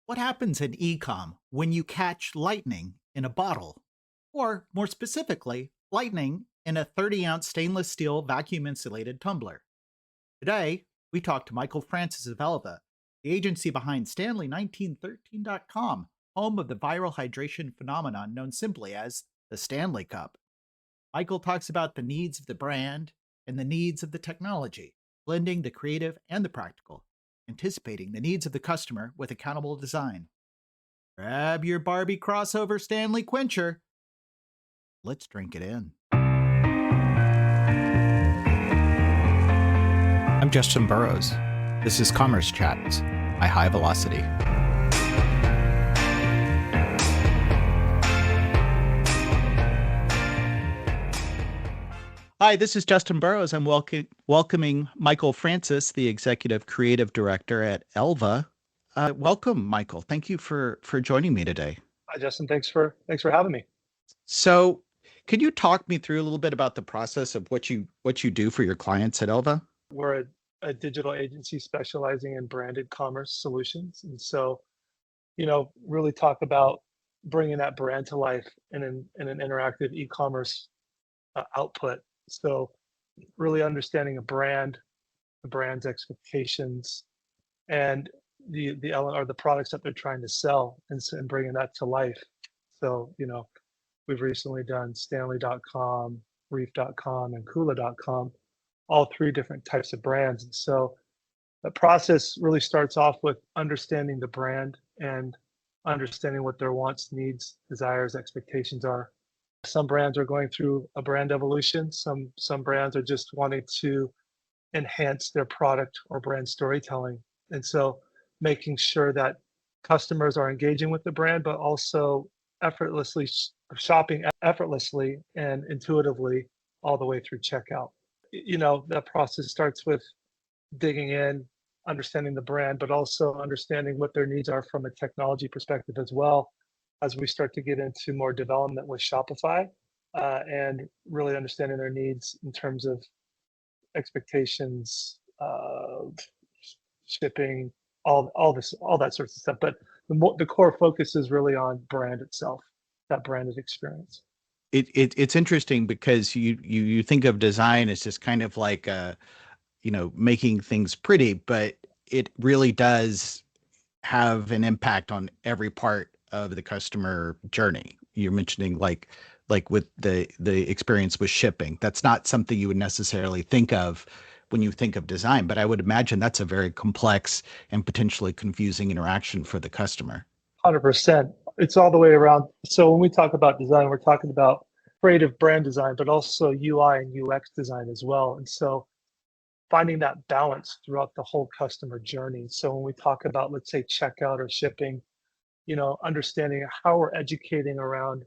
What happens in ecom when you catch lightning in a bottle? Or, more specifically, lightning in a 30-ounce stainless steel vacuum insulated tumbler? Today, we talk to Michael Francis of Alva, the agency behind Stanley1913.com, home of the viral hydration phenomenon known simply as the Stanley Cup. Michael talks about the needs of the brand and the needs of the technology, blending the creative and the practical, anticipating the needs of the customer with accountable design. Grab your Barbie crossover Stanley quencher. Let's drink it in. I'm Justin Burrows. This is Commerce Chats, my high velocity. Hi, this is Justin Burrows. I'm welcoming Michael Francis, the Executive Creative Director at Elva. Welcome, Michael. Thank you for joining me today. Hi, Justin. Thanks for having me. So, could you talk me through a little bit about the process of what you do for your clients at Elva? We're a digital agency specializing in branded commerce solutions, and so really talk about bringing that brand to life in an interactive e-commerce output. So, really understanding a brand, the brand's expectations, and the products that they're trying to sell, and bringing that to life. So, we've recently done Stanley.com, Reef.com, and Kula.com, all three different types of brands. And so the process really starts off with understanding the brand and understanding what their wants, needs, desires, expectations are. Some brands are going through a brand evolution. Some brands are just wanting to enhance their product or brand storytelling. And so making sure that customers are engaging with the brand, but also effortlessly shopping effortlessly and intuitively all the way through checkout. That process starts with digging in, understanding the brand, but also understanding what their needs are from a technology perspective as well, as we start to get into more development with Shopify, and really understanding their needs in terms of expectations, shipping, all that sorts of stuff. But the core focus is really on brand itself, that branded experience. It's interesting because you think of design as just kind of like making things pretty, but it really does have an impact on every part of the customer journey. You're mentioning like with the experience with shipping. That's not something you would necessarily think of when you think of design, but I would imagine that's a very complex and potentially confusing interaction for the customer. 100%. It's all the way around. So when we talk about design, we're talking about creative brand design, but also UI and UX design as well. And so finding that balance throughout the whole customer journey. So when we talk about, let's say, checkout or shipping, understanding how we're educating around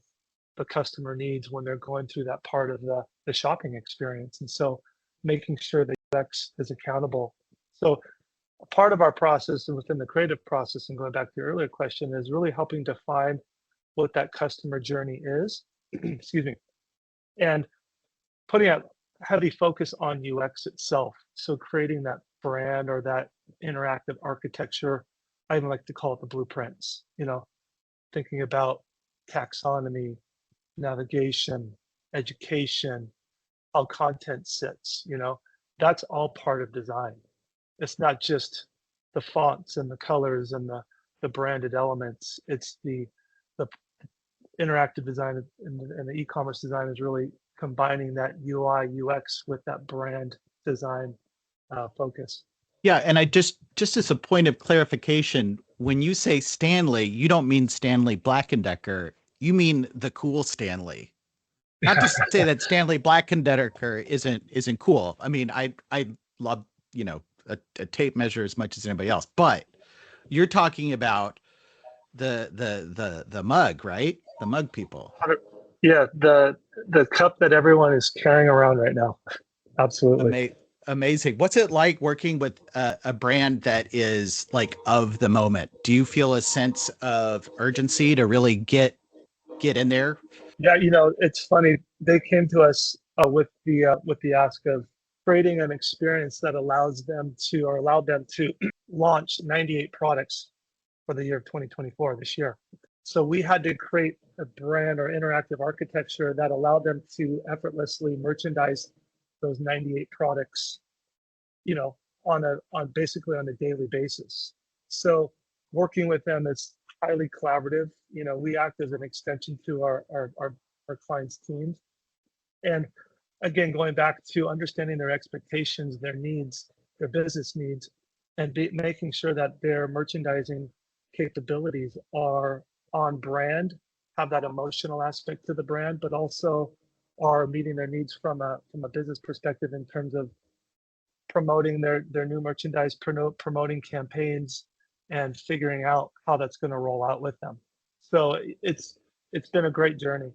the customer needs when they're going through that part of the shopping experience. And so making sure that UX is accountable. So a part of our process and within the creative process, and going back to your earlier question, is really helping define what that customer journey is, excuse me, and putting a heavy focus on UX itself. So creating that brand or that interactive architecture, I even like to call it the blueprints, thinking about taxonomy, navigation, education, how content sits, that's all part of design. It's not just the fonts and the colors and the branded elements. It's the interactive design and the e-commerce design is really combining that UI UX with that brand design focus. Yeah, and I just as a point of clarification, when you say Stanley, you don't mean Stanley Black & Decker. You mean the cool Stanley. Not to say that Stanley Black & Decker isn't cool. I mean, I love, a tape measure as much as anybody else, but you're talking about the mug, right? The mug people. Yeah, the cup that everyone is carrying around right now. Absolutely. Amazing. What's it like working with a brand that is like of the moment? Do you feel a sense of urgency to really get in there? Yeah, it's funny. They came to us with the ask of creating an experience that allowed them to launch 98 products for the year of 2024 this year. So we had to create a brand or interactive architecture that allowed them to effortlessly merchandise those 98 products, on basically on a daily basis. So working with them is highly collaborative. We act as an extension to our clients' teams. And again, going back to understanding their expectations, their needs, their business needs, and making sure that their merchandising capabilities are on brand, have that emotional aspect to the brand, but also are meeting their needs from a business perspective in terms of promoting their new merchandise, promoting campaigns, and figuring out how that's going to roll out with them. So it's been a great journey,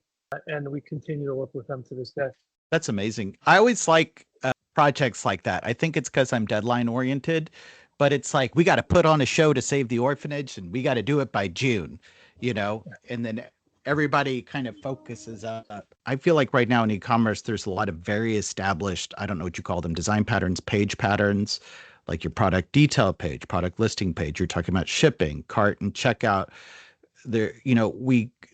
and we continue to work with them to this day. That's amazing. I always like projects like that. I think it's because I'm deadline oriented, but it's like we got to put on a show to save the orphanage and we got to do it by June, and then everybody kind of focuses up. I feel like right now in e-commerce, there's a lot of very established, I don't know what you call them, design patterns, page patterns, like your product detail page, product listing page. You're talking about shipping, cart and checkout. There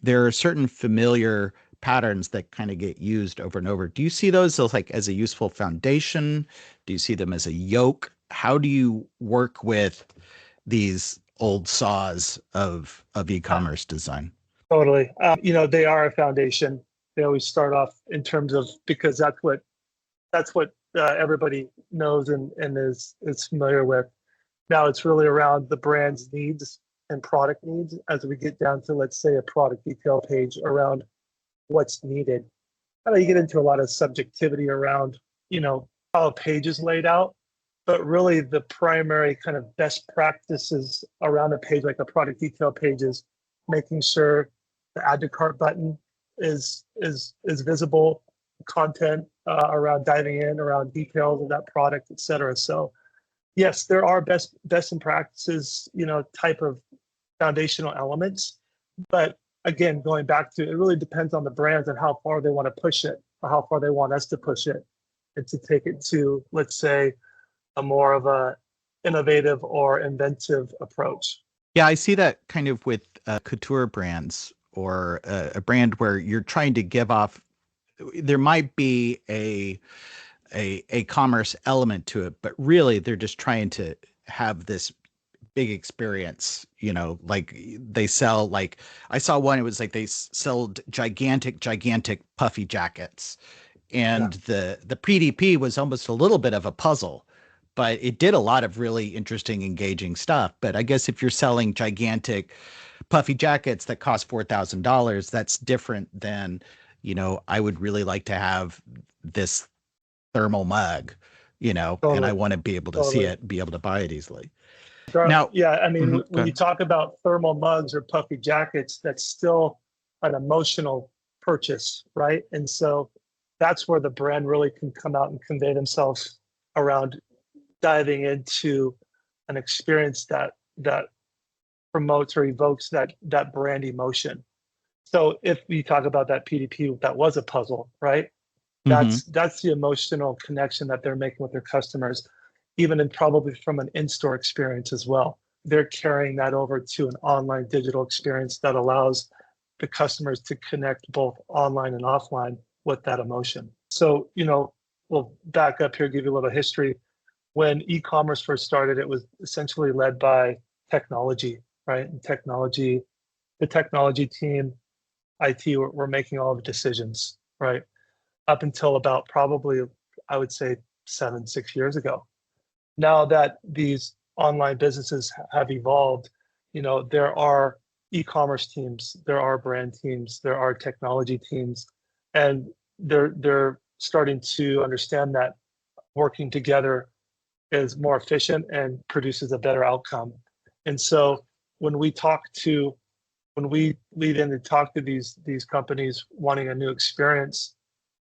are certain familiar patterns that kind of get used over and over. Do you see those as a useful foundation? Do you see them as a yoke? How do you work with these old saws of e-commerce design? Totally. They are a foundation. They always start off in terms of, because that's what everybody knows and is familiar with. Now it's really around the brand's needs and product needs as we get down to, let's say, a product detail page around what's needed. I know you get into a lot of subjectivity around, how a page is laid out, but really the primary kind of best practices around a page, like a product detail page, is making sure the add to cart button is visible, content around diving in, around details of that product, et cetera. So yes, there are best in practices, type of foundational elements. But again, going back to, it really depends on the brands and how far they want to push it, or how far they want us to push it, and to take it to, let's say, a more of a innovative or inventive approach. Yeah, I see that kind of with couture brands, or a brand where you're trying to give off. There might be a commerce element to it, but really they're just trying to have this big experience, like they sell, like I saw one, it was like they sold gigantic puffy jackets, and the PDP was almost a little bit of a puzzle, but it did a lot of really interesting, engaging stuff. But I guess if you're selling gigantic puffy jackets that cost $4,000, that's different than, I would really like to have this thermal mug, Totally. and I want to be able to see it, be able to buy it easily. Now, yeah, I mean, when you talk about thermal mugs or puffy jackets, that's still an emotional purchase, right? And so that's where the brand really can come out and convey themselves around diving into an experience that promotes or evokes that brand emotion. So if you talk about that PDP, that was a puzzle, right? That's the emotional connection that they're making with their customers, even in probably from an in-store experience as well. They're carrying that over to an online digital experience that allows the customers to connect both online and offline with that emotion. So, we'll back up here, give you a little history. When e-commerce first started, it was essentially led by technology, right? And the technology team, IT, were making all the decisions, right? Up until about probably, I would say, 6 years ago. Now that these online businesses have evolved, there are e-commerce teams, there are brand teams, there are technology teams, and they're starting to understand that working together is more efficient and produces a better outcome. And so when we lead in and talk to these companies wanting a new experience,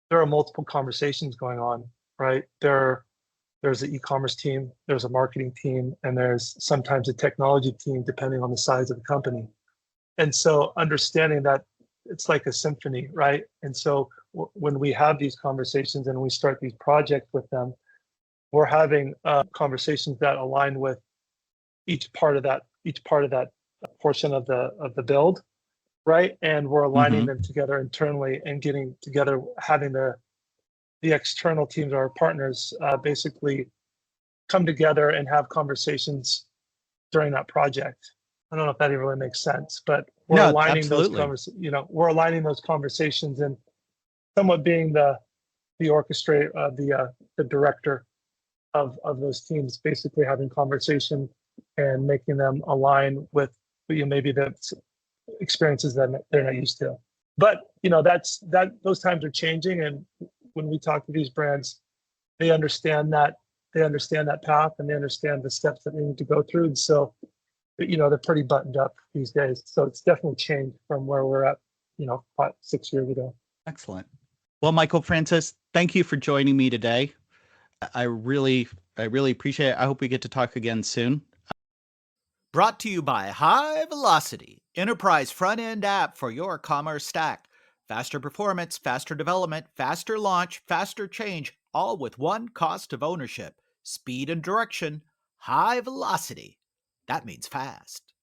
there are multiple conversations going on, right? There's an e-commerce team, there's a marketing team, and there's sometimes a technology team, depending on the size of the company. And so understanding that it's like a symphony, right? And so when we have these conversations and we start these projects with them, we're having conversations that align with each part of that portion of the build, right? And we're aligning Hmm. them together internally and getting together, having the external teams, our partners, basically come together and have conversations during that project. I don't know if that even really makes sense, but we're No, aligning those absolutely. we're aligning those conversations and somewhat being the orchestrator, the director of those teams, basically having conversation and making them align with maybe the experiences that they're not used to. But those times are changing, and when we talk to these brands, they understand that path and they understand the steps that they need to go through. And so, they're pretty buttoned up these days. So it's definitely changed from where we're at, 6 years ago. Excellent. Well, Michael Francis, thank you for joining me today. I really, I really appreciate it. I hope we get to talk again soon. Brought to you by High Velocity, enterprise front-end app for your commerce stack. Faster performance, faster development, faster launch, faster change, all with one cost of ownership. Speed and direction. High Velocity. That means fast.